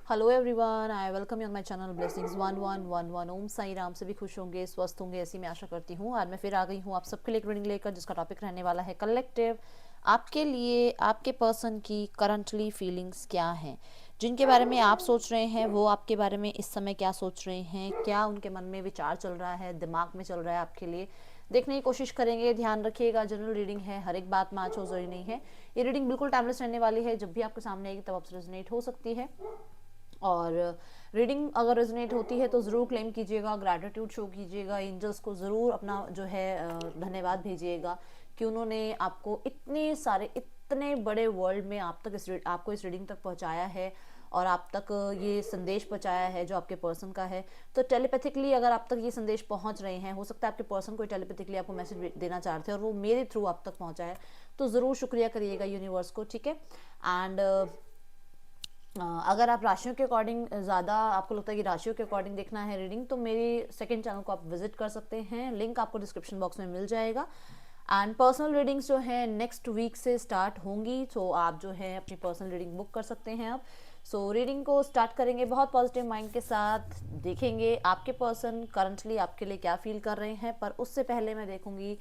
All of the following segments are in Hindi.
Hello everyone, I welcome you on my channel blessings 1111। ओम साई राम। सभी खुश होंगे, स्वस्थ होंगे, ऐसी मैं आशा करती हूँ। आज मैं फिर आ गई हूँ आप सबके लिए एक रीडिंग लेकर, जिसका टॉपिक रहने वाला है कलेक्टिव। आपके लिए आपके पर्सन की करंटली फीलिंग्स क्या हैं, जिनके बारे में आप सोच रहे हैं वो आपके बारे में इस समय क्या सोच रहे हैं, क्या उनके मन में विचार चल रहा है, दिमाग में चल रहा है, आपके लिए देखने की कोशिश करेंगे। ध्यान रखिएगा, जनरल रीडिंग है, हर एक बात मैच हो जरूरी नहीं है। ये रीडिंग बिल्कुल टाइमलेस रहने वाली है, जब भी आपके सामने आएगी तब आपसे रेजोनेट हो सकती है। और रीडिंग अगर रेजोनेट होती है तो ज़रूर क्लेम कीजिएगा, ग्रैटिट्यूड शो कीजिएगा, एंजल्स को ज़रूर अपना जो है धन्यवाद भेजिएगा कि उन्होंने आपको इतने सारे इतने बड़े वर्ल्ड में आपको इस रीडिंग तक पहुंचाया है और आप तक ये संदेश पहुंचाया है जो आपके पर्सन का है। तो टेलीपैथिकली अगर आप तक ये संदेश पहुंच रहे हैं, हो सकता है आपके पर्सन को टेलीपैथिकली आपको मैसेज देना चाह रहे थे और वो मेरे थ्रू आप तक पहुंचा है, तो ज़रूर शुक्रिया करिएगा यूनिवर्स को, ठीक है। एंड अगर आप राशियों के अकॉर्डिंग ज़्यादा आपको लगता है कि राशियों के अकॉर्डिंग देखना है रीडिंग, तो मेरी सेकंड चैनल को आप विजिट कर सकते हैं, लिंक आपको डिस्क्रिप्शन बॉक्स में मिल जाएगा। एंड पर्सनल रीडिंग्स जो है नेक्स्ट वीक से स्टार्ट होंगी, तो आप जो है अपनी पर्सनल रीडिंग बुक कर सकते हैं आप। सो रीडिंग को स्टार्ट करेंगे बहुत पॉजिटिव माइंड के साथ, देखेंगे आपके पर्सन करंटली आपके लिए क्या फील कर रहे हैं। पर उससे पहले मैं देखूंगी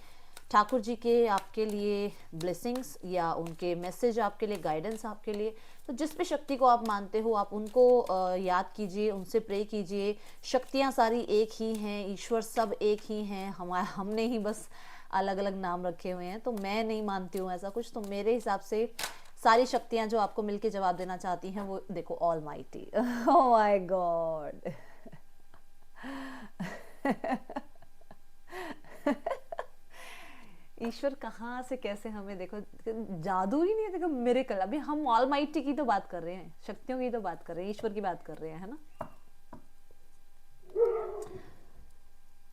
ठाकुर जी के आपके लिए ब्लेसिंग्स या उनके मैसेज आपके लिए, गाइडेंस आपके लिए। तो जिस भी शक्ति को आप मानते हो आप उनको याद कीजिए, उनसे प्रे कीजिए। शक्तियाँ सारी एक ही हैं, ईश्वर सब एक ही हैं, हमने ही बस अलग अलग नाम रखे हुए हैं। तो मैं नहीं मानती हूँ ऐसा कुछ। तो मेरे हिसाब से सारी शक्तियाँ जो आपको मिलके जवाब देना चाहती हैं वो देखो, almighty. Oh my God. ईश्वर कहाँ से कैसे हमें, देखो जादू ही नहीं है, देखो मिरेकल। अभी हम ऑलमाइटी की तो बात कर रहे हैं, शक्तियों की तो बात कर रहे हैं, ईश्वर की बात कर रहे हैं, है ना।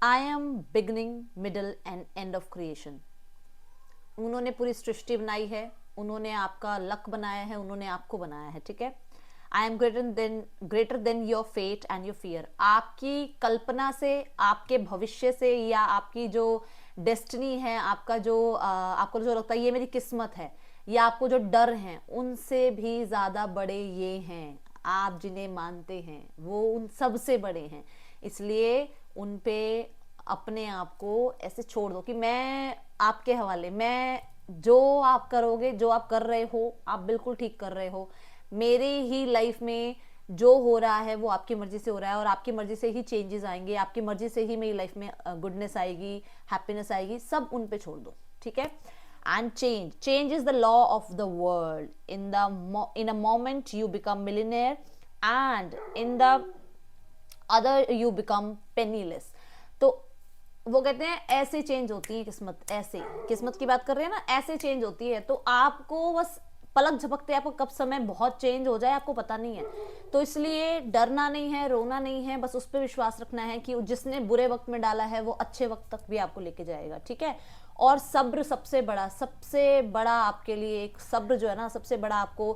I am beginning, middle and end of creation. उन्होंने पूरी सृष्टि बनाई है, उन्होंने आपका लक बनाया है, उन्होंने आपको बनाया है, ठीक है। I am greater than your fate and your fear. आपकी कल्पना से, आपके भविष्य से, या आपकी जो डेस्टिनी है, आपका जो आपको जो लगता है ये मेरी किस्मत है, या आपको जो डर हैं, उनसे भी ज्यादा बड़े ये हैं। आप जिन्हें मानते हैं वो उन सब से बड़े हैं। इसलिए उन पे अपने आप को ऐसे छोड़ दो कि मैं आपके हवाले, मैं जो आप करोगे, जो आप कर रहे हो, आप बिल्कुल ठीक कर रहे हो। मेरी ही लाइफ में जो हो रहा है वो आपकी मर्जी से हो रहा है, और आपकी मर्जी से ही चेंजेस आएंगे, आपकी मर्जी से ही मेरी लाइफ में गुडनेस आएगी, हैप्पीनेस आएगी। सब उन पे छोड़ दो, ठीक है। And change is the law of the world. In a moment you become millionaire and in the other you become penniless. तो वो कहते हैं ऐसे चेंज होती है किस्मत, ऐसे किस्मत की बात कर रहे हैं ना, ऐसे चेंज होती है। तो आपको बस पलक झपकते आपको कब समय बहुत चेंज हो जाए आपको पता नहीं है। तो इसलिए डरना नहीं है, रोना नहीं है, बस उस पर विश्वास रखना है कि जिसने बुरे वक्त में डाला है वो अच्छे वक्त तक भी आपको लेके जाएगा, ठीक है। और सब्र सबसे बड़ा आपके लिए एक सब्र जो है ना, सबसे बड़ा आपको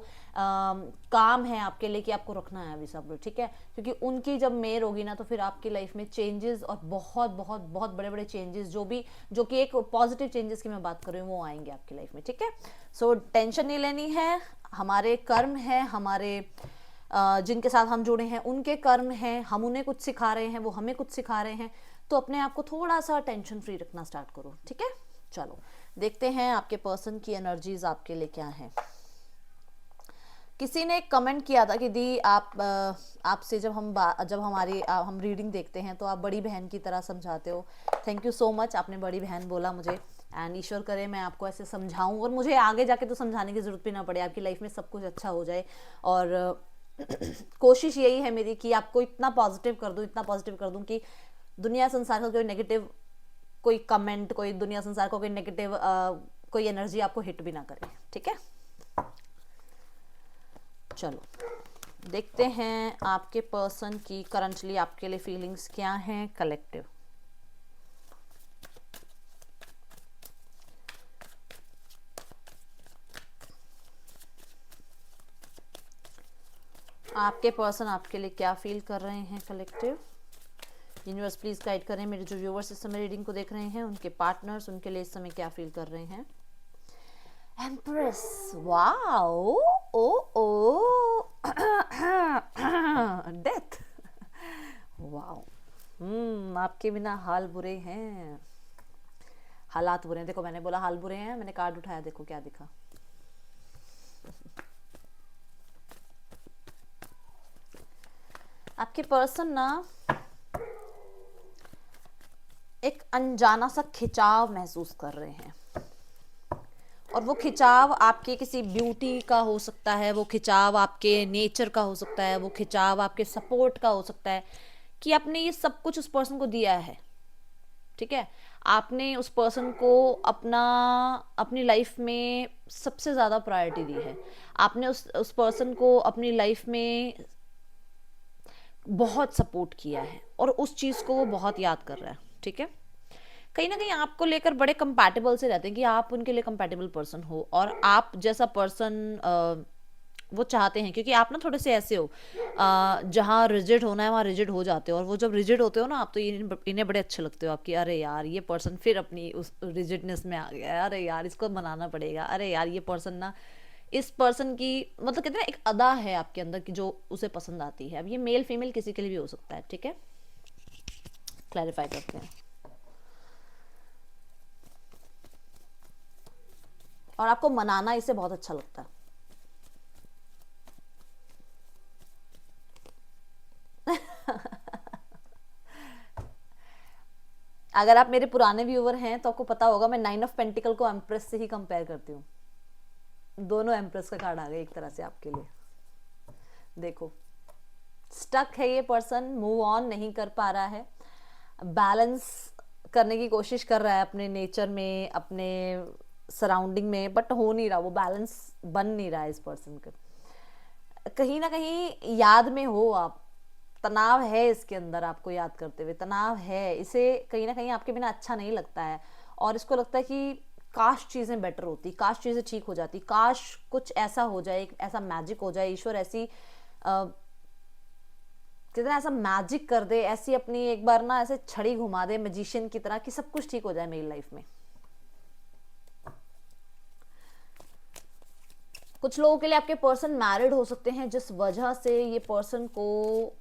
काम है आपके लिए कि आपको रखना है अभी सब्र, ठीक है। क्योंकि उनकी जब मेहर होगी ना तो फिर आपकी लाइफ में चेंजेस, और बहुत बहुत बहुत बड़े बड़े चेंजेस, जो कि एक पॉजिटिव चेंजेस की मैं बात कर रही हूँ, वो आएंगे आपकी लाइफ में, ठीक है। सो टेंशन नहीं लेनी है। हमारे कर्म है, हमारे जिनके साथ हम जुड़े हैं उनके कर्म हैं, हम उन्हें कुछ सिखा रहे हैं, वो हमें कुछ सिखा रहे हैं। तो अपने आप को थोड़ा सा टेंशन फ्री रखना स्टार्ट करो, ठीक है। चलो देखते हैं आपके पर्सन की एनर्जीज आपके लिए क्या है। किसी ने एक कमेंट किया था कि दी आप आपसे जब हम रीडिंग देखते हैं तो आप बड़ी बहन की तरह समझाते हो। थैंक यू सो मच, आपने बड़ी बहन बोला मुझे। एंड ईश्वर करे मैं आपको ऐसे समझाऊं और मुझे आगे जाके तो समझाने की जरूरत भी ना पड़े, आपकी लाइफ में सब कुछ अच्छा हो जाए। और कोशिश यही है मेरी कि आपको इतना पॉजिटिव कर दूं, इतना पॉजिटिव कर दूं कि दुनिया संसार का कोई नेगेटिव, कोई कमेंट, कोई दुनिया संसार का कोई नेगेटिव कोई एनर्जी आपको हिट भी ना करे, ठीक है। चलो देखते हैं आपके पर्सन की करंटली आपके लिए फीलिंग्स क्या हैं कलेक्टिव। आपके पर्सन आपके लिए क्या फील कर रहे हैं कलेक्टिव। यूनिवर्स प्लीज गाइड करें मेरे जो व्यूवर्स इस समय रीडिंग को देख रहे हैं, उनके पार्टनर्स उनके लिए इस समय क्या फील कर रहे हैं। एम्प्रेस, वाओ, ओ ओ आपके बिना हाल बुरे हैं, हालात बुरे हैं। देखो मैंने बोला हाल बुरे हैं, मैंने कार्ड उठाया, देखो क्या दिखा। आपके पर्सन ना एक अनजाना सा खिंचाव महसूस कर रहे हैं, और वो खिंचाव आपके किसी ब्यूटी का हो सकता है, वो खिंचाव आपके नेचर का हो सकता है, वो खिंचाव आपके सपोर्ट का हो सकता है, कि आपने ये सब कुछ उस पर्सन को दिया है। ठीक है, आपने उस पर्सन को अपनी लाइफ में सबसे ज़्यादा प्रायोरिटी दी है। आपने उस पर्सन को अपनी लाइफ में बहुत सपोर्ट किया है, और उस चीज़ को वो बहुत याद कर रहा है। ठीक है, कहीं ना कहीं आपको लेकर बड़े कंपैटिबल से रहते हैं, कि आप उनके लिए कंपैटिबल पर्सन हो, और आप जैसा पर्सन वो चाहते हैं, क्योंकि आप ना थोड़े से ऐसे हो जहाँ रिजिड होना है वहाँ रिजिड हो जाते हो, और वो जब रिजिड होते हो ना आप, तो इन्हें बड़े अच्छे लगते हो आपकी। अरे यार ये पर्सन फिर अपनी उस रिजिडनेस में आ गया है, अरे यार इसको मनाना पड़ेगा, अरे यार ये पर्सन ना, इस पर्सन की मतलब कहते हैं ना एक अदा है आपके अंदर की जो उसे पसंद आती है। अब ये मेल फीमेल किसी के लिए भी हो सकता है। ठीक है, क्लैरिफाई करते हैं। और आपको मनाना इसे बहुत अच्छा लगता है। अगर आप मेरे पुराने व्यूअर हैं तो आपको पता होगा मैं 9 ऑफ पेंटिकल को एम्प्रेस से ही कंपेयर करती हूँ। दोनों एम्प्रेस का कार्ड आ गया एक तरह से आपके लिए। देखो स्टक है ये पर्सन, मूव ऑन नहीं कर पा रहा है, बैलेंस करने की कोशिश कर रहा है अपने नेचर में, अपने सराउंडिंग में, बट हो नहीं रहा, वो बैलेंस बन नहीं रहा है इस पर्सन का। कहीं ना कहीं याद में हो आप, तनाव है इसके अंदर, आपको याद करते हुए तनाव है इसे, कहीं ना कहीं आपके बिना अच्छा नहीं लगता है, और इसको लगता है कि काश चीज़ें बेटर होती, काश चीज़ें ठीक हो जाती, काश कुछ ऐसा हो जाए, ऐसा मैजिक हो जाए, ईश्वर ऐसी कितना ऐसा मैजिक कर दे, ऐसी अपनी एक बार ना ऐसे छड़ी घुमा दे मैजिशियन की तरह, कि सब कुछ ठीक हो जाए मेरी लाइफ में। कुछ लोगों के लिए आपके पर्सन मैरिड हो सकते हैं, जिस वजह से ये पर्सन को,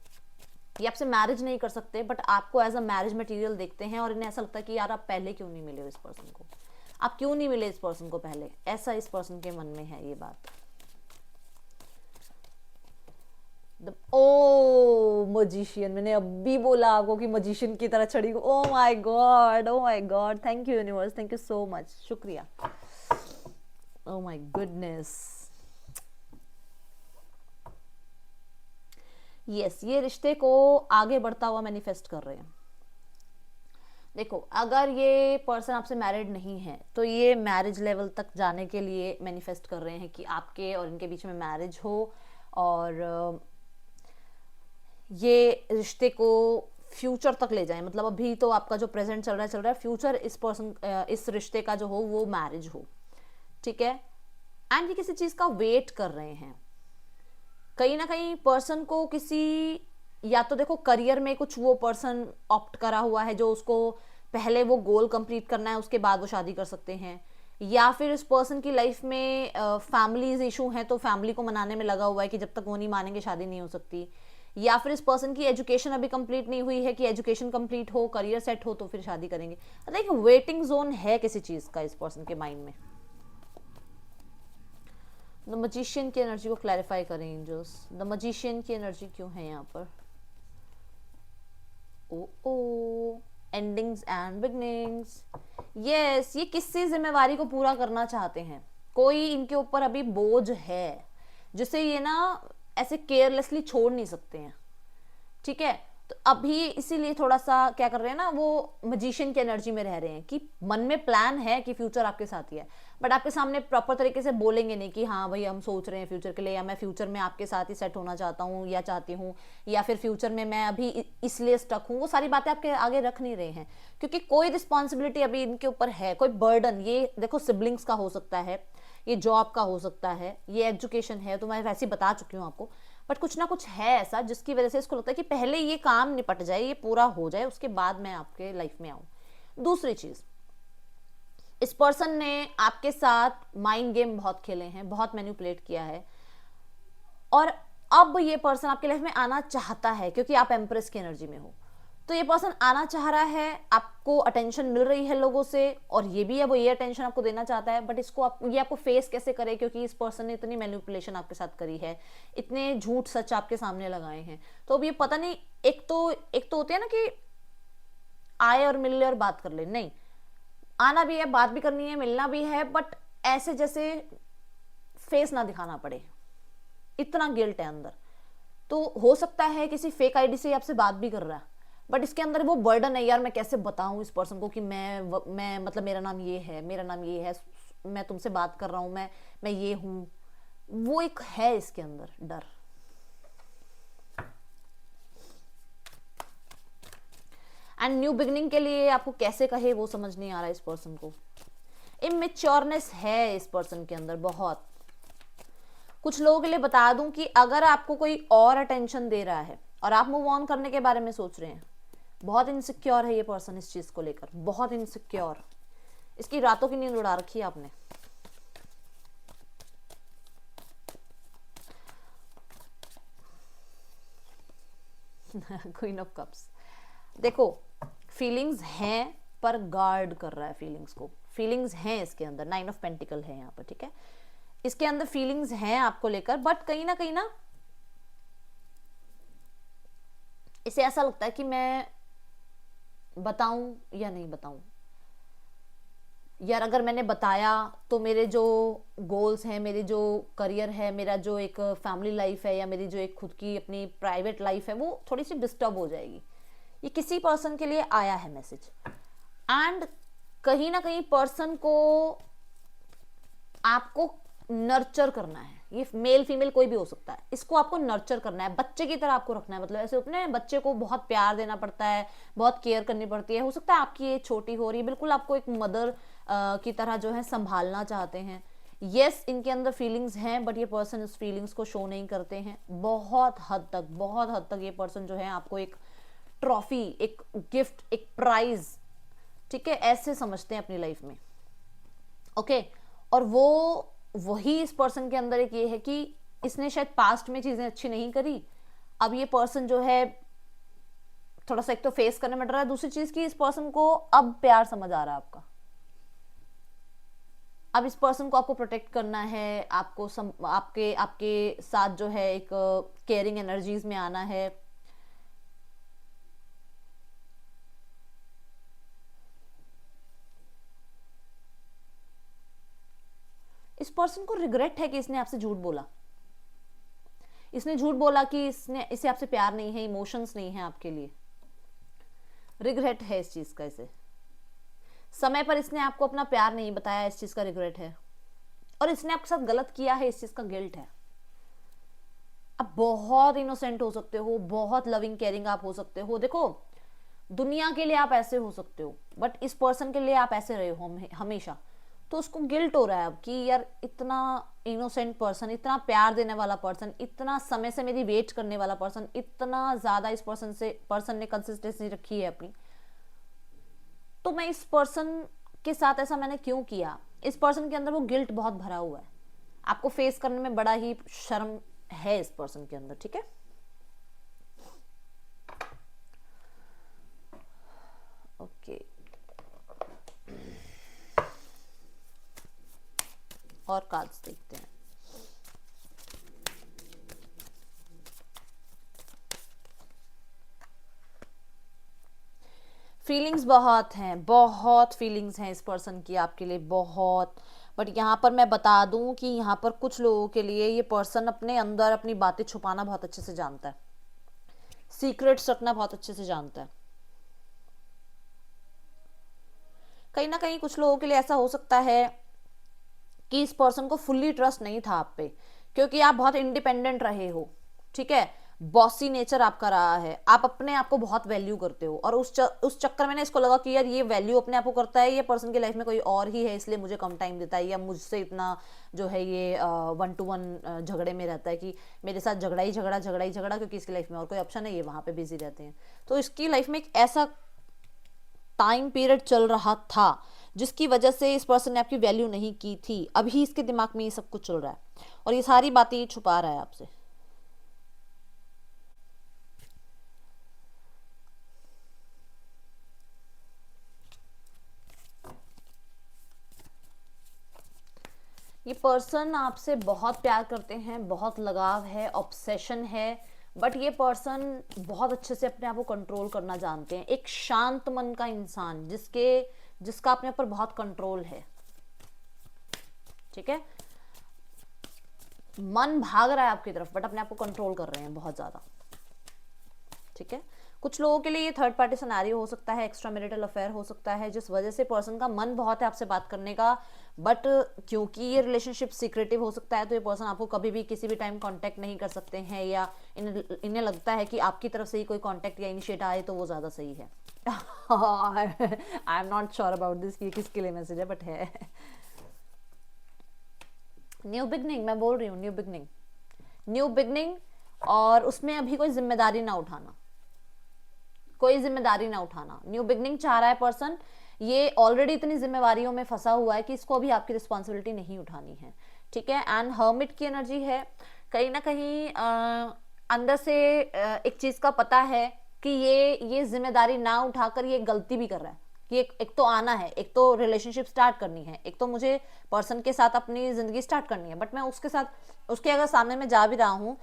ये आपसे मैरिज नहीं कर सकते, बट आपको एज अ मैरिज मटेरियल देखते हैं, और इन्हें ऐसा लगता है कि यार आप पहले क्यों नहीं मिले हो इस पर्सन को, आप क्यों नहीं मिले इस पर्सन को पहले, ऐसा इस पर्सन के मन में है ये बात। ओ मजिशियन, मैंने अभी बोला आपको कि मजिशियन की तरह छड़ी को, oh my God, oh my God, thank you universe, thank you so much, शुक्रिया, ओ माय गुडनेस। यस, ये रिश्ते को आगे बढ़ता हुआ मैनिफेस्ट कर रहे हैं। देखो अगर ये पर्सन आपसे मैरिड नहीं है तो ये मैरिज लेवल तक जाने के लिए मैनिफेस्ट कर रहे हैं कि आपके और इनके बीच में मैरिज हो, और ये रिश्ते को फ्यूचर तक ले जाएं। मतलब अभी तो आपका जो प्रेजेंट चल रहा है, फ्यूचर इस पर्सन, इस रिश्ते का जो हो वो मैरिज हो। ठीक है, एंड ये किसी चीज का वेट कर रहे हैं। कहीं ना कहीं पर्सन को किसी, या तो देखो करियर में कुछ वो पर्सन ऑप्ट करा हुआ है, जो उसको पहले वो गोल कंप्लीट करना है, उसके बाद वो शादी कर सकते हैं, या फिर इस पर्सन की लाइफ में फैमिलीज इशू है, तो फैमिली को मनाने में लगा हुआ है कि जब तक वो नहीं मानेंगे शादी नहीं हो सकती, या फिर इस पर्सन की एजुकेशन अभी कंप्लीट नहीं हुई है कि एजुकेशन कंप्लीट हो, करियर सेट हो तो फिर शादी करेंगे। मतलब एक वेटिंग जोन है किसी चीज का इस पर्सन के माइंड में। द मजिशियन की एनर्जी को क्लैरिफाई करें एंजल्स, द मजिशियन की एनर्जी क्यों है यहाँ पर। ओ एंडिंग्स एंड बिगनिंग्स, यस, ये किसी जिम्मेवारी को पूरा करना चाहते हैं, कोई इनके ऊपर अभी बोझ है जिसे ये ना ऐसे केयरलेसली छोड़ नहीं सकते हैं। ठीक है, तो अभी इसीलिए थोड़ा सा क्या कर रहे हैं ना, वो मजिशियन की एनर्जी में रह रहे हैं, कि मन में प्लान है कि फ्यूचर आपके साथ ही है, बट आपके सामने प्रॉपर तरीके से बोलेंगे नहीं कि हाँ भाई हम सोच रहे हैं फ्यूचर के लिए, या मैं फ्यूचर में आपके साथ ही सेट होना चाहता हूँ या चाहती हूँ, या फिर फ्यूचर में मैं अभी इसलिए स्टक हूँ। वो सारी बातें आपके आगे रख नहीं रहे हैं, क्योंकि कोई रिस्पॉन्सिबिलिटी अभी इनके ऊपर है, कोई बर्डन, ये देखो सिबलिंग्स का हो सकता है, ये जॉब का हो सकता है, ये एजुकेशन है, तो मैं वैसे ही बता चुकी हूँ आपको, बट कुछ ना कुछ है ऐसा जिसकी वजह से इसको लगता है कि पहले ये काम निपट जाए, ये पूरा हो जाए, उसके बाद मैं आपके लाइफ में आऊं। दूसरी चीज, इस पर्सन ने आपके साथ माइंड गेम बहुत खेले हैं, बहुत मैनिपुलेट किया है, और अब ये पर्सन आपके लाइफ में आना चाहता है क्योंकि आप एम्प्रेस की एनर्जी में हो, तो ये पर्सन आना चाह रहा है, आपको अटेंशन मिल रही है लोगों से, और ये भी है वो ये अटेंशन आपको देना चाहता है, बट इसको ये आपको फेस कैसे करे, क्योंकि इस पर्सन ने इतनी मैनिपुलेशन आपके साथ करी है, इतने झूठ सच आपके सामने लगाए हैं। तो अब ये पता नहीं, एक तो होते हैं ना कि आए और मिल ले और बात कर ले, नहीं, आना भी है, बात भी करनी है, मिलना भी है, बट ऐसे जैसे फेस ना दिखाना पड़े, इतना गिल्ट है अंदर। तो हो सकता है किसी फेक आईडी से आपसे बात भी कर रहा है, बट इसके अंदर वो बर्डन है, यार मैं कैसे बताऊं इस पर्सन को कि मैं मतलब मेरा नाम ये है, मेरा नाम ये है, मैं तुमसे बात कर रहा हूं, मैं ये हूं, वो एक है इसके अंदर डर। एंड न्यू बिगनिंग के लिए आपको कैसे कहे वो समझ नहीं आ रहा है इस पर्सन को। इमेच्योरनेस है इस पर्सन के अंदर बहुत। कुछ लोगों के लिए बता दूं कि अगर आपको कोई और अटेंशन दे रहा है और आप मूव ऑन करने के बारे में सोच रहे हैं, बहुत इनसिक्योर है ये पर्सन इस चीज को लेकर, बहुत इनसिक्योर। इसकी रातों की नींद उड़ा रखी है आपने। क्वीन ऑफ कप्स, देखो फीलिंग्स हैं पर गार्ड कर रहा है फीलिंग्स को। फीलिंग्स हैं इसके अंदर, 9 ऑफ पेंटिकल है यहाँ पर, ठीक है, इसके अंदर फीलिंग्स हैं आपको लेकर, बट कहीं ना इसे ऐसा लगता है कि मैं बताऊं या नहीं बताऊं, यार अगर मैंने बताया तो मेरे जो गोल्स हैं, मेरे जो करियर है, मेरा जो एक फैमिली लाइफ है, या मेरी जो एक खुद की अपनी प्राइवेट लाइफ है, वो थोड़ी सी डिस्टर्ब हो जाएगी। ये किसी पर्सन के लिए आया है मैसेज। एंड कहीं ना कहीं पर्सन को आपको नर्चर करना है, ये मेल फीमेल कोई भी हो सकता है, इसको आपको नर्चर करना है, बच्चे की तरह आपको रखना है। मतलब ऐसे होते हैं बच्चे को बहुत प्यार देना पड़ता है, बहुत केयर करनी पड़ती है। हो सकता है आपकी एज छोटी हो रही है, बिल्कुल आपको एक मदर की तरह जो है संभालना चाहते हैं। यस, इनके अंदर फीलिंग्स हैं, बट ये पर्सन इस फीलिंग्स को शो नहीं करते हैं। बहुत हद तक ये पर्सन जो है आपको एक ट्रॉफी, एक गिफ्ट, एक प्राइज, ठीक है, ऐसे समझते हैं अपनी लाइफ में। ओके, और वो वही इस पर्सन के अंदर एक ये है कि इसने शायद पास्ट में चीजें अच्छी नहीं करी, अब ये पर्सन जो है थोड़ा सा एक तो फेस करने में डर रहा है, दूसरी चीज की इस पर्सन को अब प्यार समझ आ रहा है आपका। अब इस पर्सन को आपको प्रोटेक्ट करना है, आपको आपके साथ जो है एक केयरिंग एनर्जीज में आना है। इस पर्सन को रिग्रेट है कि इसने आपसे झूठ बोला। इसने झूठ बोला कि इसे आपसे प्यार नहीं है, इमोशंस नहीं है आपके लिए। रिग्रेट है इस चीज का, इसे समय पर इसने आपको अपना प्यार नहीं बताया, इस चीज का रिग्रेट है। और इसने आपके साथ गलत किया है, इस चीज का गिल्ट है। आप बहुत इनोसेंट हो सकते हो, बहुत लविंग केयरिंग आप हो सकते हो। देखो, दुनिया के लिए आप ऐसे हो सकते हो, बट इस पर्सन के लिए आप ऐसे रहे हो हमेशा। तो उसको गिल्ट हो रहा है अब कि यार इतना इनोसेंट पर्सन, इतना प्यार देने वाला पर्सन, इतना समय से मेरी वेट करने वाला पर्सन, इतना ज्यादा इस पर्सन ने कंसिस्टेंसी रखी है अपनी, तो मैं इस पर्सन के साथ ऐसा मैंने क्यों किया। इस पर्सन के अंदर वो गिल्ट बहुत भरा हुआ है, आपको फेस करने में बड़ा ही शर्म है इस पर्सन के अंदर, ठीक है। ओके, और कार्ड्स देखते हैं। फीलिंग्स बहुत हैं, बहुत फीलिंग्स हैं इस पर्सन की आपके लिए, बहुत। बट यहाँ पर मैं बता दूं कि यहाँ पर कुछ लोगों के लिए ये पर्सन अपने अंदर अपनी बातें छुपाना बहुत अच्छे से जानता है, सीक्रेट्स रखना बहुत अच्छे से जानता है। कहीं ना कहीं कुछ लोगों के लिए ऐसा हो सकता है कि इस पर्सन को फुल्ली ट्रस्ट नहीं था आप पे, क्योंकि आप बहुत इंडिपेंडेंट रहे हो, ठीक है, बॉसी नेचर आपका रहा है, आप अपने आप को बहुत वैल्यू करते हो। और उस चक्कर में ना इसको लगा कि यार ये वैल्यू अपने आप को करता है, ये पर्सन की लाइफ में कोई और ही है, इसलिए मुझे कम टाइम देता है, या मुझसे इतना जो है ये 1-to-1 झगड़े में रहता है कि मेरे साथ झगड़ा ही झगड़ा, क्योंकि इसकी लाइफ में और कोई ऑप्शन है, ये वहां पे बिजी रहते हैं। तो इसकी लाइफ में एक ऐसा टाइम पीरियड चल रहा था जिसकी वजह से इस पर्सन ने आपकी वैल्यू नहीं की थी। अभी इसके दिमाग में ये सब कुछ चल रहा है और ये सारी बातें ये छुपा रहा है आपसे। ये पर्सन आपसे बहुत प्यार करते हैं, बहुत लगाव है, ऑब्सेशन है, बट ये पर्सन बहुत अच्छे से अपने आप को कंट्रोल करना जानते हैं। एक शांत मन का इंसान जिसका अपने ऊपर बहुत कंट्रोल है, ठीक है। मन भाग रहा है आपकी तरफ बट अपने आप को कंट्रोल कर रहे हैं बहुत ज्यादा, ठीक है। कुछ लोगों के लिए ये थर्ड पार्टी सिनेरियो हो सकता है, एक्स्ट्रा मैरिटल अफेयर हो सकता है, जिस वजह से पर्सन का मन बहुत है आपसे बात करने का, बट क्योंकि ये रिलेशनशिप सीक्रेटिव हो सकता है तो ये पर्सन आपको कभी भी किसी भी टाइम कांटेक्ट नहीं कर सकते हैं, या इन्हें लगता है कि आपकी तरफ से ही कोई कांटेक्ट या इनिशिएट आए तो वो ज़्यादा सही है। I am not sure about this कि किसके लिए मैसेज है, बट है। न्यू बिगनिंग, मैं बोल रही हूँ न्यू बिगनिंग, न्यू बिगनिंग, और उसमें अभी कोई जिम्मेदारी ना उठाना, कोई जिम्मेदारी ना उठाना। न्यू बिगनिंग चाह रहा है पर्सन, ये ऑलरेडी इतनी जिम्मेवारियों में फंसा हुआ है कि इसको अभी आपकी रिस्पॉन्सिबिलिटी नहीं उठानी है, ठीक है। एंड हर्मिट की एनर्जी है, कहीं ना कहीं अंदर से एक चीज का पता है कि ये जिम्मेदारी ना उठाकर ये गलती भी कर रहा है कि एक तो आना है, एक तो रिलेशनशिप स्टार्ट करनी है, एक तो मुझे पर्सन के साथ अपनी जिंदगी स्टार्ट करनी है, बट मैं उसके साथ उसके अगर सामने में जा भी रहा हूँ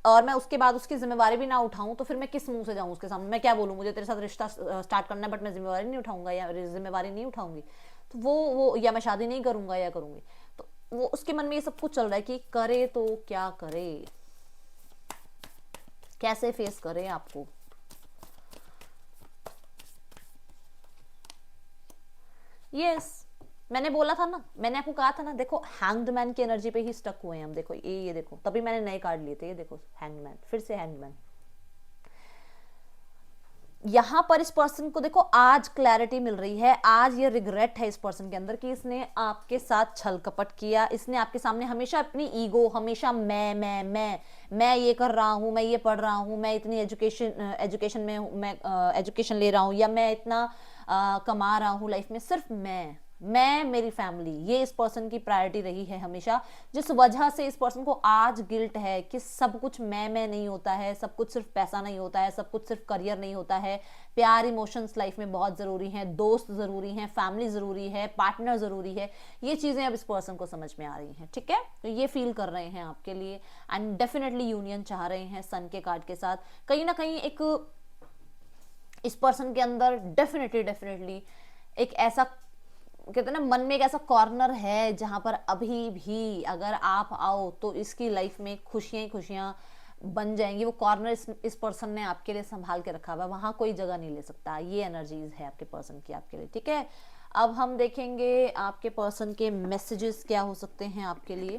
और मैं उसके बाद उसकी जिम्मेवारी भी ना उठाऊं तो फिर मैं किस मुंह से जाऊं उसके सामने, मैं क्या बोलूं मुझे तेरे साथ रिश्ता स्टार्ट करना है बट मैं जिम्मेवारी नहीं उठाऊंगा या जिम्मेवारी नहीं उठाऊंगी, तो वो या मैं शादी नहीं करूंगा या करूंगी, तो वो उसके मन में ये सब कुछ चल रहा है कि करे तो क्या करे, कैसे फेस करे आपको। यस मैंने बोला था ना, मैंने आपको कहा था ना, देखो हैंग्ड मैन की एनर्जी पे ही स्टक हुए हैं हम, देखो ये देखो, तभी मैंने नए कार्ड लिए थे, ये देखो हैंग्ड मैन, फिर से हैंग्ड मैन। यहां पर इस पर्सन को देखो आज क्लैरिटी मिल रही है, आज ये रिग्रेट है इस पर्सन के अंदर कि इसने आपके साथ छल कपट किया, इसने आपके सामने हमेशा अपनी ईगो, हमेशा मैं ये कर रहा हूं, मैं ये पढ़ रहा हूं, मैं इतनी एजुकेशन में मैं एजुकेशन ले रहा हूं, या मैं इतना कमा रहा हूं लाइफ में, सिर्फ मैं मेरी फैमिली, ये इस पर्सन की प्रायोरिटी रही है हमेशा, जिस वजह से इस पर्सन को आज गिल्ट है कि सब कुछ मैं नहीं होता है, सब कुछ सिर्फ पैसा नहीं होता है, सब कुछ सिर्फ करियर नहीं होता है, प्यार इमोशंस लाइफ में बहुत जरूरी हैं, दोस्त जरूरी हैं, फैमिली जरूरी है, पार्टनर जरूरी है, ये चीजें अब इस पर्सन को समझ में आ रही हैं, ठीक है। तो ये फील कर रहे हैं आपके लिए एंड डेफिनेटली यूनियन चाह रहे हैं सन के कार्ड के साथ। कहीं ना कहीं एक इस पर्सन के अंदर डेफिनेटली एक ऐसा कहते हैं ना, मन में एक ऐसा कॉर्नर है जहां पर अभी भी अगर आप आओ तो इसकी लाइफ में खुशियां ही खुशियां बन जाएंगी। वो कॉर्नर इस पर्सन ने आपके लिए संभाल के रखा हुआ है, वहां कोई जगह नहीं ले सकता। ये एनर्जीज है आपके पर्सन की आपके लिए, ठीक है। अब हम देखेंगे आपके पर्सन के मैसेजेस क्या हो सकते हैं आपके लिए,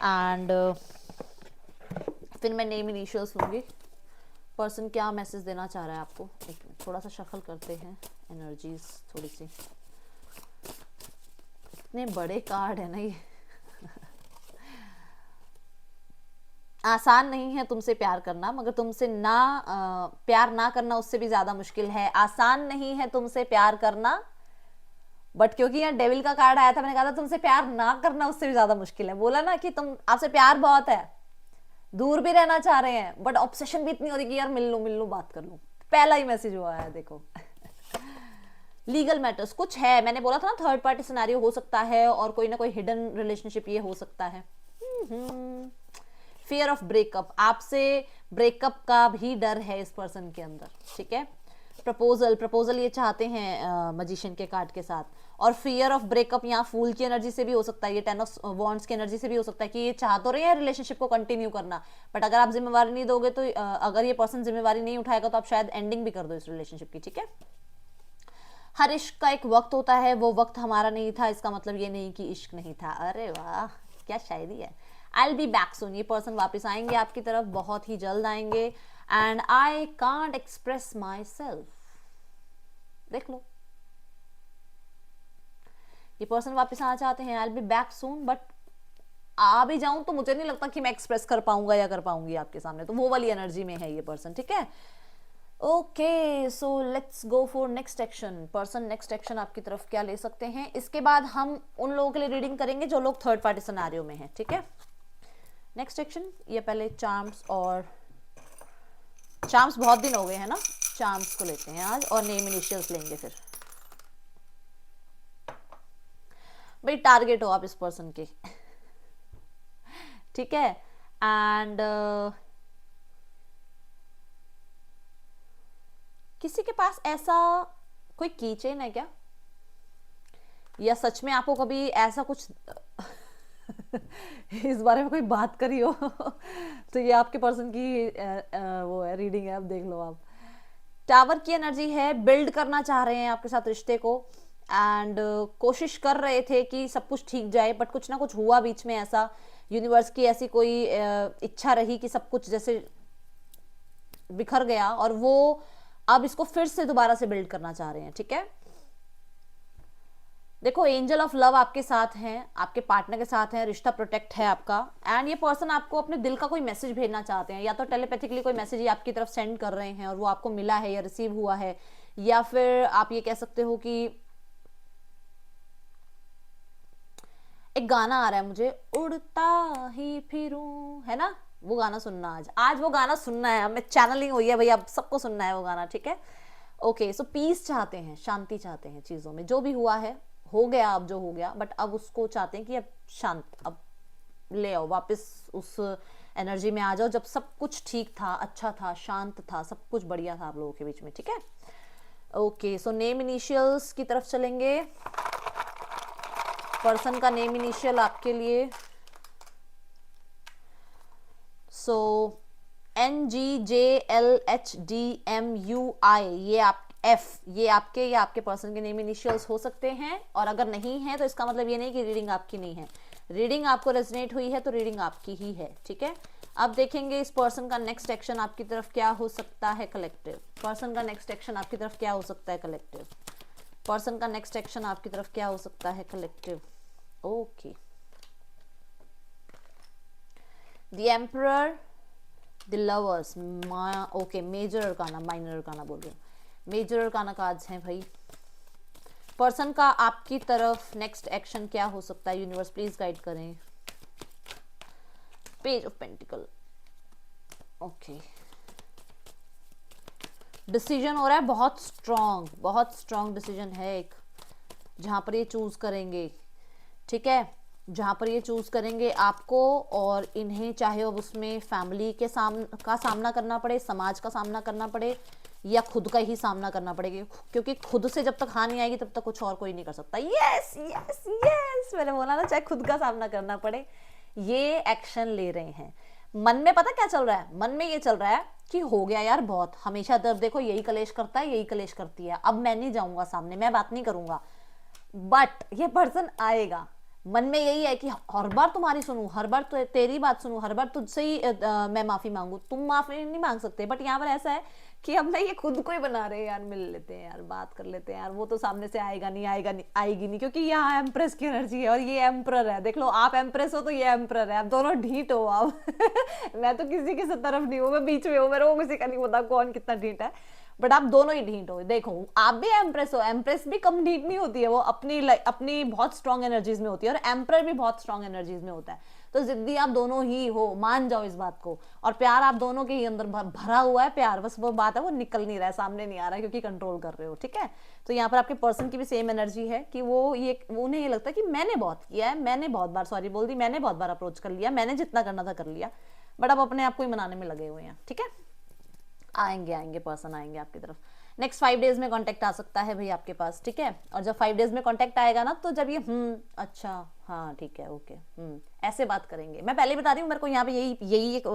एंड फिर मैं नेम इनिशियल्स लूंगी। पर्सन क्या मैसेज देना चाह रहा है आपको, एक मिनट थोड़ा सा शफल करते हैं एनर्जीज थोड़ी सी, इतने बड़े कार्ड है ना ये। आसान नहीं है तुमसे प्यार करना, मगर तुमसे प्यार ना करना उससे भी ज्यादा मुश्किल है। आसान नहीं है तुमसे प्यार करना, बट क्योंकि यहाँ डेविल का कार्ड आया था, मैंने कहा था तुमसे प्यार ना करना उससे भी ज्यादा मुश्किल है। बोला ना कि तुम आपसे प्यार बहुत है, दूर भी रहना चाह रहे हैं, बट ऑब्सेशन भी इतनी होती कि यार मिल लूं बात कर लूं। पहला ही मैसेज हुआ है देखो। लीगल मैटर्स कुछ है, मैंने बोला था ना थर्ड पार्टी सिनेरियो हो सकता है और कोई ना कोई हिडन रिलेशनशिप ये हो सकता है। फियर ऑफ ब्रेकअप, आपसे ब्रेकअप का भी डर है इस पर्सन के अंदर, ठीक है। प्रपोजल ये चाहते हैं मजिशियन के कार्ड के साथ, और फियर ऑफ ब्रेकअप यहाँ फूल की एनर्जी से भी हो सकता है, ये 10 ऑफ वॉन्ड्स की एनर्जी से भी हो सकता है कि ये चाह तो रहे हैं रिलेशनशिप को कंटिन्यू करना, बट अगर आप जिम्मेवारी नहीं दोगे तो अगर ये पर्सन जिम्मेवारी नहीं उठाएगा तो आप शायद एंडिंग भी कर दो इस रिलेशनशिप की, ठीक है। हर इश्क का एक वक्त होता है, वो वक्त हमारा नहीं था, इसका मतलब ये नहीं कि इश्क नहीं था। अरे वाह क्या शायरी है। आई विल बी बैक सून, ये पर्सन वापस आएंगे आपकी तरफ, बहुत ही जल्द आएंगे। And I can't express myself, देख लो ये पर्सन वापस आना चाहते हैं। I will be back soon, but आ भी जाऊं तो मुझे नहीं लगता कि मैं एक्सप्रेस कर पाऊंगा या कर पाऊंगी आपके सामने, तो वो वाली एनर्जी में है ये पर्सन, ठीक है। Okay so let's go for next action. Person next action आपकी तरफ क्या ले सकते हैं, इसके बाद हम उन लोगों के लिए रीडिंग करेंगे जो लोग थर्ड पार्टी सिनेरियो में हैं, ठीक है। नेक्स्ट एक्शन, ये पहले चार्म्स, और चार्म्स बहुत दिन हो गए हैं ना, चार्म्स को लेते हैं आज, और नेम इनिशियल्स लेंगे फिर। भाई टारगेट हो आप इस पर्सन के, ठीक है। एंड किसी के पास ऐसा कोई कीचेन है क्या, या सच में आपको कभी ऐसा कुछ इस बारे में कोई बात करी हो तो ये आपके पर्सन की वो है, रीडिंग है, अब देख लो आप। टावर की एनर्जी है, बिल्ड करना चाह रहे हैं आपके साथ रिश्ते को, एंड कोशिश कर रहे थे कि सब कुछ ठीक जाए, बट कुछ ना कुछ हुआ बीच में ऐसा, यूनिवर्स की ऐसी कोई इच्छा रही कि सब कुछ जैसे बिखर गया, और वो अब इसको फिर से दोबारा से बिल्ड करना चाह रहे हैं, ठीक है। देखो एंजल ऑफ लव आपके साथ हैं, आपके पार्टनर के साथ हैं, रिश्ता प्रोटेक्ट है आपका, एंड ये पर्सन आपको अपने दिल का कोई मैसेज भेजना चाहते हैं, या तो टेलीपैथिकली कोई मैसेज ही आपकी तरफ सेंड कर रहे हैं और वो आपको मिला है या रिसीव हुआ है, या फिर आप ये कह सकते हो कि एक गाना आ रहा है मुझे, उड़ता ही फिरूं, है ना, वो गाना सुनना, आज वो गाना सुनना है, हमें चैनलिंग हुई है भैया, अब सबको सुनना है वो गाना, ठीक है। ओके, सो पीस चाहते हैं, शांति चाहते हैं चीजों में, जो भी हुआ है हो गया, अब जो हो गया, बट अब उसको चाहते हैं कि अब शांत, अब ले आओ वापस उस एनर्जी में आ जाओ जब सब कुछ ठीक था, अच्छा था, शांत था, सब कुछ बढ़िया था आप लोगों के बीच में, ठीक है। ओके, सो नेम इनिशियल्स की तरफ चलेंगे। पर्सन का नेम इनिशियल आपके लिए, सो NGJLHDMUI, ये आप F, ये आपके या आपके पर्सन के नेम इनिशियल्स हो सकते हैं, और अगर नहीं है तो इसका मतलब ये नहीं कि रीडिंग आपकी नहीं है, रीडिंग आपको रेजोनेट हुई है तो रीडिंग आपकी ही है, ठीक है। अब देखेंगे इस पर्सन का नेक्स्ट एक्शन आपकी तरफ क्या हो सकता है कलेक्टिव, पर्सन का नेक्स्ट एक्शन आपकी तरफ क्या हो सकता है कलेक्टिव, पर्सन का नेक्स्ट एक्शन आपकी तरफ क्या हो सकता है collective. Okay, the emperor, the lovers, okay, major arcana, minor arcana बोल रही हूँ, मेजर अरकाना कार्ड्स हैं भाई। पर्सन का आपकी तरफ नेक्स्ट एक्शन क्या हो सकता है, यूनिवर्स प्लीज गाइड करें। Page of pentacle, okay, decision हो रहा है, बहुत स्ट्रॉन्ग डिसीजन है एक, जहां पर ये चूज करेंगे, ठीक है, जहां पर ये चूज करेंगे आपको और इन्हें, चाहे अब उसमें फैमिली के का सामना करना पड़े, समाज का सामना करना पड़े, या खुद का ही सामना करना पड़ेगा, क्योंकि खुद से जब तक हाँ नहीं आएगी तब तक कुछ और कोई नहीं कर सकता। यस यस यस, मैंने बोला ना, चाहे खुद का सामना करना पड़े, ये एक्शन ले रहे हैं। मन में पता क्या चल रहा है, मन में ये चल रहा है कि हो गया यार बहुत, हमेशा दर्द देखो यही कलेश करता है, यही कलेश करती है, अब मैं नहीं जाऊंगा सामने, मैं बात नहीं करूंगा, बट ये पर्सन आएगा। मन में यही है कि हर बार तुम्हारी सुनूं, हर बार तो तेरी बात सुनूं, हर बार तुझसे ही मैं माफी मांगू, तुम माफी नहीं मांग सकते, बट यहाँ पर ऐसा है कि अब ना ये खुद को ही बना रहे हैं यार, मिल लेते हैं यार, बात कर लेते हैं यार, वो तो सामने से आएगा नहीं, आएगी नहीं, क्योंकि यहाँ एम्प्रेस की एनर्जी है और ये एम्प्रर है, देख लो, आप एम्प्रेस हो तो ये एम्प्रर है, आप दोनों ढीठ हो आप मैं तो किसी की तरफ नहीं हूँ, मैं बीच में हूँ, मेरे को किसी का नहीं पता कौन कितना ढीठ है, बट आप दोनों ही ढीठ हो। देखो आप भी एम्प्रेस हो, एम्प्रेस भी कम ढीठ नहीं होती है, वो अपनी बहुत स्ट्रॉन्ग एनर्जीज में होती है, और एम्प्रर भी बहुत स्ट्रॉन्ग एनर्जीज में होता है, तो जिद्दी आप दोनों ही हो, मान जाओ इस बात को, और प्यार आप दोनों के ही अंदर भरा हुआ है प्यार, बस वो बात है वो निकल नहीं रहा है, सामने नहीं आ रहा है, क्योंकि कंट्रोल कर रहे हो, ठीक है। तो यहाँ पर आपके पर्सन की भी सेम एनर्जी है कि उन्हें ये लगता है कि मैंने बहुत किया है, मैंने बहुत बार सॉरी बोल दी, मैंने बहुत बार अप्रोच कर लिया, मैंने जितना करना था कर लिया, बट अब अपने आप को ही मनाने में लगे हुए हैं, ठीक है। आएंगे पर्सन आएंगे आपकी तरफ, नेक्स्ट 5 डेज में कांटेक्ट आ सकता है भाई आपके पास, ठीक है। और जब 5 डेज में कांटेक्ट आएगा ना, तो जब ये अच्छा हाँ ठीक है ओके ऐसे बात करेंगे, मैं पहले बता रही हूँ, मेरे को यहाँ पे यही एक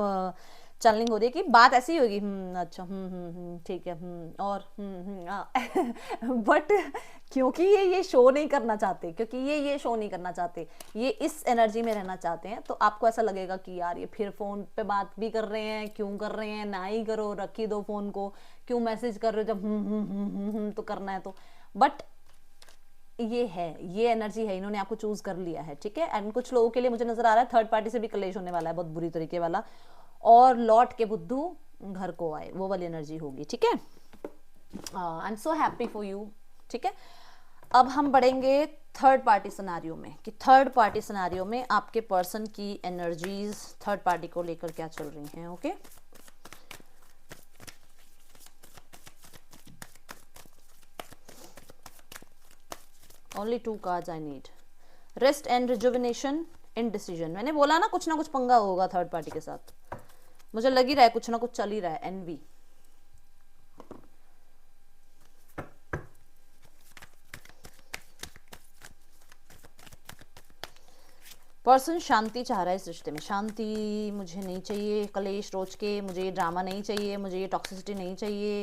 चैनलिंग हो रही है कि बात ऐसी होगी, अच्छा ठीक है और बट क्योंकि ये शो नहीं करना चाहते, क्योंकि ये शो नहीं करना चाहते, ये इस एनर्जी में रहना चाहते हैं, तो आपको ऐसा लगेगा कि यार ये फिर फोन पे बात भी कर रहे हैं, क्यों कर रहे हैं, ना ही करो, रखी दो फोन को, क्यों मैसेज कर रहे हो जब तो करना है तो, बट ये है, ये एनर्जी है, इन्होंने आपको चूज कर लिया है, ठीक है। एंड कुछ लोगों के लिए मुझे नजर आ रहा है थर्ड पार्टी से भी कलेश होने वाला है, बहुत बुरी तरीके वाला, और लौट के बुद्धू घर को आए, वो वाली एनर्जी होगी, ठीक है। I am so happy for you, ठीक है। अब हम बढ़ेंगे थर्ड पार्टी सिनेरियो में, कि थर्ड पार्टी सिनेरियो में आपके पर्सन की एनर्जीज थर्ड पार्टी को लेकर क्या चल रही हैं, okay. Only 2 cards I need. Rest and rejuvenation, indecision, मैंने बोला ना कुछ पंगा होगा थर्ड पार्टी के साथ, मुझे लग ही रहा है कुछ ना कुछ चल ही रहा है। एनवी, पर्सन शांति चाह रहा है इस रिश्ते में, शांति मुझे नहीं चाहिए, कलेश रोज के, मुझे ये ड्रामा नहीं चाहिए, मुझे ये टॉक्सिसिटी नहीं चाहिए।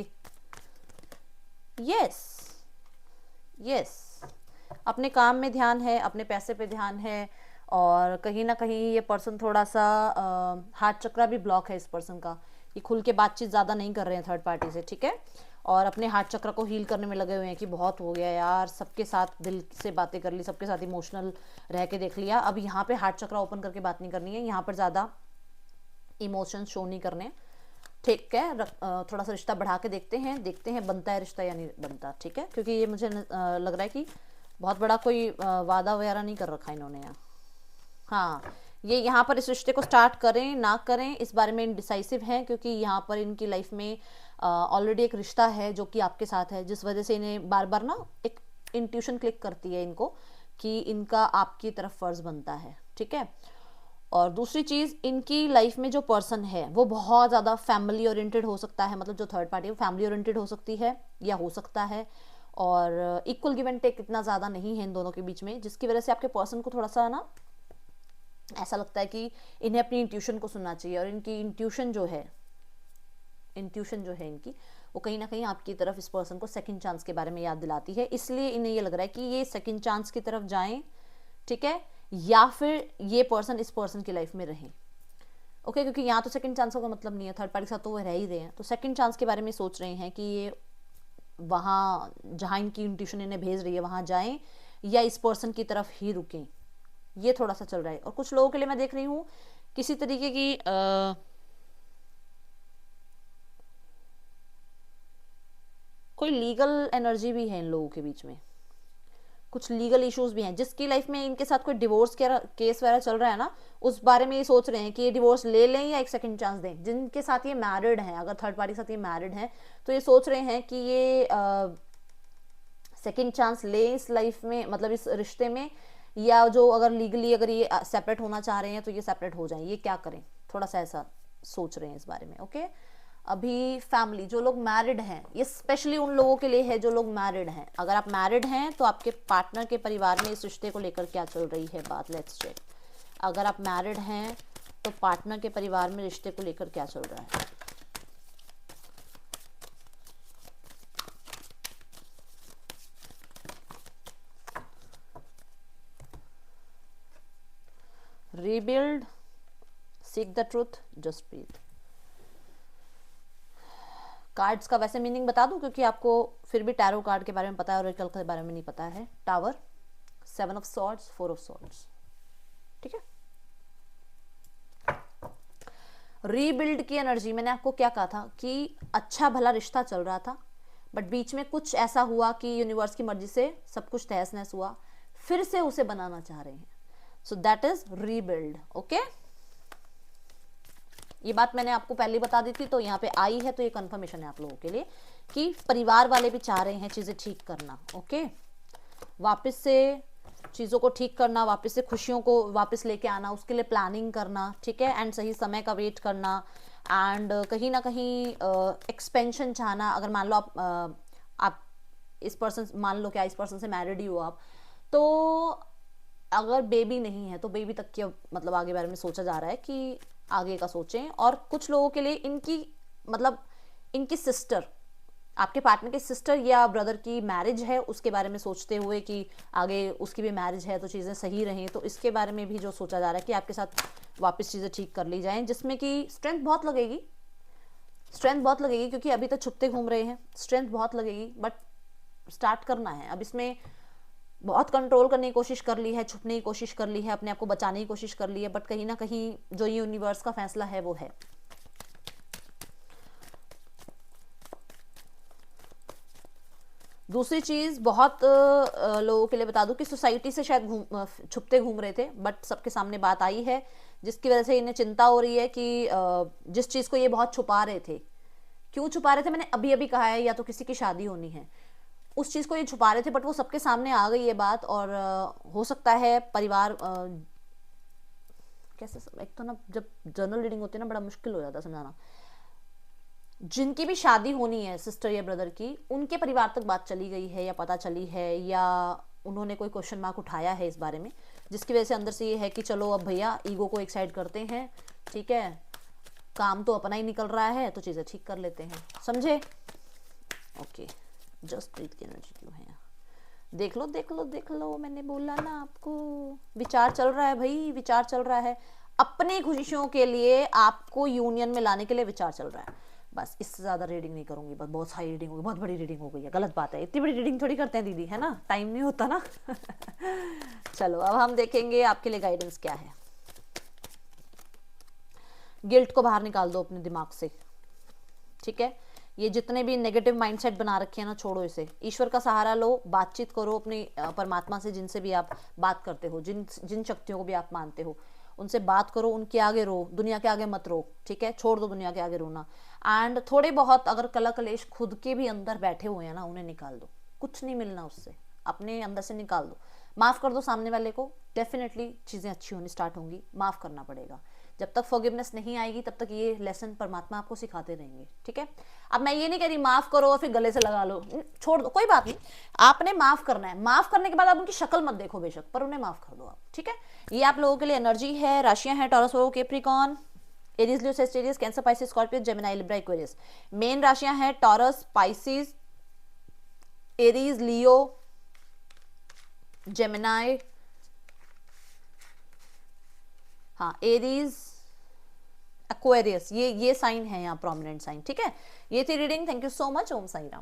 यस यस, अपने काम में ध्यान है, अपने पैसे पे ध्यान है, और कहीं ना कहीं ये पर्सन थोड़ा सा हार्ट चक्रा भी ब्लॉक है इस पर्सन का, ये खुल के बातचीत ज़्यादा नहीं कर रहे हैं थर्ड पार्टी से, ठीक है, और अपने हार्ट चक्र को हील करने में लगे हुए हैं कि बहुत हो गया यार, सबके साथ दिल से बातें कर ली, सबके साथ इमोशनल रह के देख लिया, अब यहाँ पे हार्ट चक्र ओपन करके बात नहीं करनी है, यहाँ पर ज़्यादा इमोशंस शो नहीं करने, ठीक है। थोड़ा सा रिश्ता बढ़ा के देखते हैं बनता है रिश्ता या नहीं बनता, ठीक है, क्योंकि ये मुझे लग रहा है कि बहुत बड़ा कोई वादा वगैरह नहीं कर रखा इन्होंने यहाँ। हाँ, ये यहाँ पर इस रिश्ते को स्टार्ट करें ना करें इस बारे में इनडिसाइसिव हैं, क्योंकि यहाँ पर इनकी लाइफ में ऑलरेडी एक रिश्ता है जो कि आपके साथ है, जिस वजह से इन्हें बार बार ना एक इंट्यूशन क्लिक करती है इनको कि इनका आपकी तरफ फर्ज बनता है, ठीक है। और दूसरी चीज़, इनकी लाइफ में जो पर्सन है वो बहुत ज़्यादा फैमिली ओरिएंटेड हो सकता है, मतलब जो थर्ड पार्टी है वो फैमिली ओरिएंटेड हो सकती है या हो सकता है, और इक्वल गिव एंड टेक इतना ज़्यादा नहीं है इन दोनों के बीच में, जिसकी वजह से आपके पर्सन को थोड़ा सा ना ऐसा लगता है कि इन्हें अपनी इंट्यूशन को सुनना चाहिए, और इनकी इंट्यूशन जो है इनकी, वो कहीं ना कहीं आपकी तरफ इस पर्सन को सेकंड चांस के बारे में याद दिलाती है, इसलिए इन्हें ये लग रहा है कि ये सेकंड चांस की तरफ जाएं, ठीक है, या फिर ये पर्सन इस पर्सन की लाइफ में रहे, ओके, क्योंकि यहाँ तो सेकंड चांस का मतलब नहीं है, थर्ड पार्टी के साथ तो वो रह ही रहे हैं, तो सेकंड चांस के बारे में सोच रहे हैं कि ये वहाँ जहाँ इनकी इंट्यूशन इन्हें भेज रही है वहाँ जाएं या इस पर्सन की तरफ ही रुकें, ये थोड़ा सा चल रहा है। और कुछ लोगों के लिए मैं देख रही हूँ किसी तरीके की कोई लीगल एनर्जी भी है इन लोगों के बीच में, कुछ लीगल इश्यूज भी हैं, जिसकी लाइफ में इनके साथ कोई डिवोर्स केस वगैरह चल रहा है ना, उस बारे में ये सोच रहे हैं कि ये डिवोर्स ले लें या एक सेकंड चांस दें। जिनके साथ ये मैरिड हैं, अगर थर्ड पार्टी के साथ ये मैरिड हैं, तो ये सोच रहे हैं कि ये सेकंड चांस ले इस लाइफ में, मतलब इस रिश्ते में, या जो अगर लीगली अगर ये सेपरेट होना चाह रहे हैं तो ये सेपरेट हो जाएं, ये क्या करें, थोड़ा सा ऐसा सोच रहे हैं इस बारे में, ओके। अभी फैमिली, जो लोग मैरिड हैं, ये स्पेशली उन लोगों के लिए है जो लोग मैरिड हैं, अगर आप मैरिड हैं तो आपके पार्टनर के परिवार में इस रिश्ते को लेकर क्या चल रही है बात, लेट्स चेक। अगर आप मैरिड हैं तो पार्टनर के परिवार में रिश्ते को लेकर क्या चल रहा है, rebuild, seek the truth, just breathe. Cards का वैसे मीनिंग बता दूं, क्योंकि आपको फिर भी टैरो कार्ड के बारे में पता है, ऑरेकल के बारे में नहीं पता है। Tower, 7 of swords, 4 of swords, ठीक है। रीबिल्ड की एनर्जी, मैंने आपको क्या कहा था कि अच्छा भला रिश्ता चल रहा था, बट बीच में कुछ ऐसा हुआ कि यूनिवर्स की मर्जी से सब कुछ तहस नहस हुआ, फिर से उसे बनाना चाह रहे हैं, so that is rebuild, okay. ये बात मैंने आपको पहले बता दी थी, तो यहाँ पे आई है, तो ये कंफर्मेशन है आप लोगों के लिए कि परिवार वाले भी चाह रहे हैं चीजें ठीक करना, ओके, वापस से चीज़ों को ठीक करना, वापस से खुशियों को वापस लेके आना, उसके लिए प्लानिंग करना, ठीक है, एंड सही समय का वेट करना, एंड कहीं ना कहीं एक्सपेंशन चाहना। अगर मान लो आप इस पर्सन, मान लो क्या इस पर्सन से मैरिड ही हो आप, तो अगर बेबी नहीं है तो बेबी तक के मतलब आगे बारे में सोचा जा रहा है कि आगे का सोचें। और कुछ लोगों के लिए इनकी मतलब इनकी सिस्टर, आपके पार्टनर की सिस्टर या ब्रदर की मैरिज है, उसके बारे में सोचते हुए कि आगे उसकी भी मैरिज है तो चीज़ें सही रहें, तो इसके बारे में भी जो सोचा जा रहा है कि आपके साथ वापस चीज़ें ठीक कर ली जाएं, जिसमें कि स्ट्रेंथ बहुत लगेगी, क्योंकि अभी तक छुपते घूम रहे हैं, स्ट्रेंथ बहुत लगेगी, बट स्टार्ट करना है। अब इसमें बहुत कंट्रोल करने की कोशिश कर ली है, छुपने की कोशिश कर ली है, अपने आप को बचाने की कोशिश कर ली है, बट कहीं ना कहीं जो ये यूनिवर्स का फैसला है वो है। दूसरी चीज बहुत लोगों के लिए बता दूं कि सोसाइटी से शायद छुपते घूम रहे थे, बट सबके सामने बात आई है, जिसकी वजह से इन्हें चिंता हो रही है कि जिस चीज को ये बहुत छुपा रहे थे, क्यों छुपा रहे थे, मैंने अभी अभी कहा है, या तो किसी की शादी होनी है, उस चीज को ये छुपा रहे थे, बट वो सबके सामने आ गई ये बात, और हो सकता है परिवार कैसे, एक तो ना जब जनरल रीडिंग होती है ना बड़ा मुश्किल हो जाता है समझाना। जिनकी भी शादी होनी है सिस्टर या ब्रदर की, उनके परिवार तक बात चली गई है या पता चली है, या उन्होंने कोई क्वेश्चन मार्क उठाया है इस बारे में, जिसकी वजह से अंदर से ये है कि चलो अब भैया ईगो को एक साइड करते हैं, ठीक है, काम तो अपना ही निकल रहा है तो चीज़ें ठीक कर लेते हैं, समझे? ओके, जस्ट ब्रीथ की एनर्जी क्यों है? देख लो देख लो देख लो, मैंने बोला ना आपको, विचार चल रहा है भाई, विचार चल रहा है अपनी खुशियों के लिए, आपको यूनियन में लाने के लिए विचार चल रहा है। बस इससे ज़्यादा रीडिंग नहीं करूंगी, बस बहुत सारी रीडिंग होगी, बहुत बड़ी रीडिंग हो गई है, गलत बात है, इतनी बड़ी रीडिंग थोड़ी करते हैं दीदी, है ना, टाइम नहीं होता ना। चलो अब हम देखेंगे आपके लिए गाइडेंस क्या है। गिल्ट को बाहर निकाल दो अपने दिमाग से, ठीक है, ये जितने भी नेगेटिव माइंडसेट बना रखे हैं ना, छोड़ो इसे, ईश्वर का सहारा लो, बातचीत करो अपनी परमात्मा से, जिनसे भी आप बात करते हो, जिन जिन शक्तियों को भी आप मानते हो, उनसे बात करो, उनके आगे रो, दुनिया के आगे मत रो, ठीक है, छोड़ दो दुनिया के आगे रोना। एंड थोड़े बहुत अगर कला कलेश खुद के भी अंदर बैठे हुए हैं ना, उन्हें निकाल दो, कुछ नहीं मिलना उससे, अपने अंदर से निकाल दो, माफ़ कर दो सामने वाले को, डेफिनेटली चीज़ें अच्छी होनी स्टार्ट होंगी, माफ़ करना पड़ेगा। जब तक फॉरगिवनेस नहीं आएगी तब तक ये लेसन परमात्मा आपको सिखाते रहेंगे, ठीक है। अब मैं ये नहीं कह रही माफ़ करो और फिर गले से लगा लो, छोड़ दो, कोई बात नहीं, आपने माफ़ करना है, माफ़ करने के बाद आप उनकी शक्ल मत देखो बेशक, पर उन्हें माफ़ कर दो आप, ठीक है। ये आप लोगों के लिए एनर्जी है, राशियां हैं Taurus, Virgo, Capricorn, Aries, Leo, Sagittarius, Cancer, Pisces, Scorpio, Gemini, Libra, Aquarius. Main राशियां हैं Taurus, Pisces, Aries, Leo, Gemini, हाँ एरीज, एक्वेरियस, ये साइन है यहाँ प्रोमिनेंट साइन, ठीक है। ये थी reading, thank you so much, Om Sai Ram.